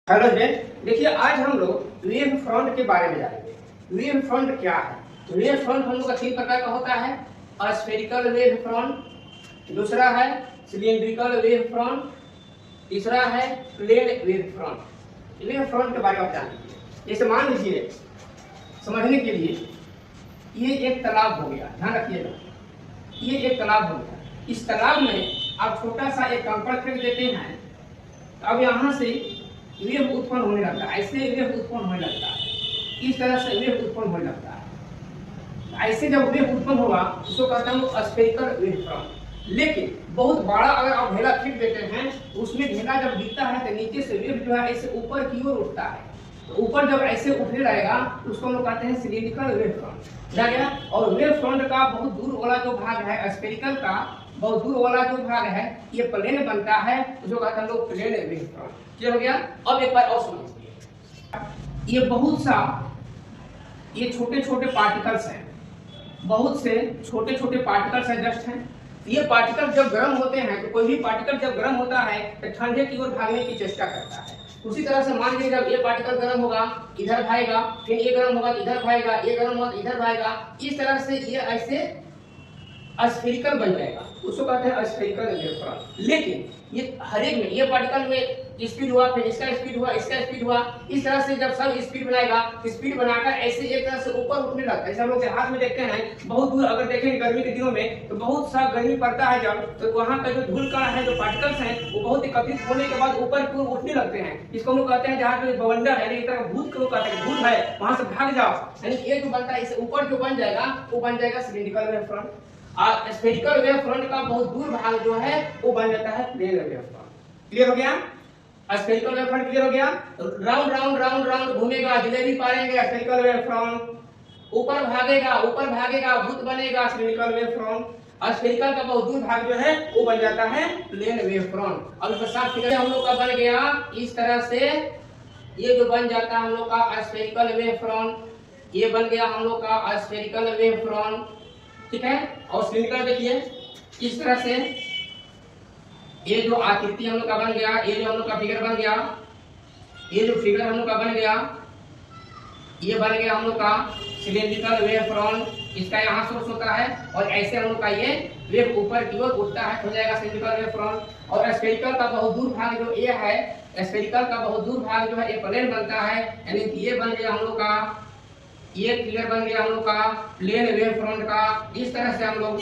Hello friend, देखिए आज हम लोग वेव फ्रंट के बारे में जानेंगे। वेव फ्रंट क्या है? वेव फ्रंट हम लोग का 3 प्रकार का होता है। स्फेरिकल वेव फ्रंट, दूसरा है सिलिंड्रिकल वेव फ्रंट, तीसरा है plane wave front. Wave front के बारे में आप जान लीजिए। जैसे मान लीजिए, समझने के लिए ये एक तालाब हो गया, ध्यान रखिएगा, ये एक तालाब हो गया। इस तालाब में आप छोटा सा एक कंकड़ फेंक देते हैं, अब यहाँ से वेव उत्पन्न होने लगता है। ऐसे वेव उत्पन्न होने लगता है, इस तरह से वेव उत्पन्न होने लगता है। ऐसे जब वेव उत्पन्न होगा उसको कहते हैं स्फेरिकल वेव फ्रंट। लेकिन बहुत बड़ा अगर आप ढेला फेंक देते हैं तो उसमें ढेला जब गिरता है तो नीचे से वेव जो है ऐसे ऊपर की ओर उठता है। तो ऊपर जब ऐसे उठने रहेगा उसको हम लोग कहते हैं सिलिंड्रिकल वेव फ्रंट। जा गया। और वेव फ्रंट का बहुत दूर वाला जो भाग है, स्फेरिकल का बहुत दूर वाला जो भाग है, ये प्लेन बनता है, जो कहते हैं लोग प्लेन वेव फ्रंट। क्लियर हो गया? अब एक बार और समझिए, ये बहुत सा ये छोटे छोटे पार्टिकल्स हैं, बहुत से छोटे छोटे पार्टिकल्स हैं, जस्ट हैं। ये पार्टिकल जब गर्म होते हैं तो कोई भी पार्टिकल जब गर्म होता है तो ठंडे की ओर भागने की चेष्टा करता है। उसी तरह से मान लीजिए जब ये पार्टिकल गर्म होगा इधर भागेगा, फिर ये गर्म होगा इधर भागेगा, ये गर्म होगा इधर भागेगा। इस तरह से ये ऐसे स्फेरिकल बन जाएगा, उसको कहते हैं स्फेरिकल वेव फ्रंट। लेकिन ये हर एक में ये पार्टिकल में स्पीड हुआ, फिर इसका स्पीड हुआ, इसका स्पीड हुआ, इस तरह से जब सब स्पीड बनाएगा, स्पीड बनाकर ऐसे एक तरह से ऊपर उठने लगता है। जैसे हम लोग हाथ में देखते हैं, बहुत दूर अगर देखें गर्मी के दिनों में तो बहुत सा गर्मी पड़ता है जब, तो वहाँ का जो धूल कण है, जो पार्टिकल्स हैं, वो बहुत एकत्रित होने के बाद ऊपर की ओर उठने लगते हैं। इसको हम लोग कहते हैं, जहाँ पे बवंडर है, एक तरह भूत को कहते हैं, भूत है, वहां से भाग जाओ। यानी ये जो बनता है, इससे ऊपर जो बन जाएगा वो बन जाएगा cylindrical wave front. Spherical wave front का बहुत दूर भाग जो है वो बन जाता है प्लेन वेव फ्रंट। क्लियर हो गया? स्फेरिकल वेव फ्रंट क्लियर हो गया? राउंड राउंड राउंड राउंड घूमेगा, जलेबी पारेंगे, स्फेरिकल वेव फ्रंट। ऊपर भागेगा, भूत बनेगा, सिलिंड्रिकल वेव फ्रंट। स्फेरिकल का बहुत दूर भाग जो है वो बन जाता है प्लेन वेव फ्रंट। अब इसका साफ फिगर हम लोग का बन गया इस तरह से, ये जो बन जाता है हम लोग का स्फेरिकल वेव फ्रंट, ये बन गया हम लोग का स्फेरिकल वेव फ्रंट। ठीक है? और सिलिंड्रिकल देखिए इस तरह से, ये जो आकृति हम लोग का बन गया, ये जो हम लोग का फिगर बन गया, ये जो फिगर हम लोग का बन गया, ये बन गया हम लोग का सिलिंड्रिकल वेव फ्रंट। इसका यहाँ सोर्स होता है और ऐसे हम लोग का ये वेव ऊपर की ओर उठता है, हो जाएगा सिलिंड्रिकल वेव फ्रंट। और स्फेरिकल का बहुत दूर भाग जो ये है, स्फेरिकल का बहुत दूर भाग जो है ये प्लेन बनता है। यानी ये बन गया हम लोग का, ये फिगर बन गया हम लोग का प्लेन वेव फ्रंट का। इस तरह से हम लोग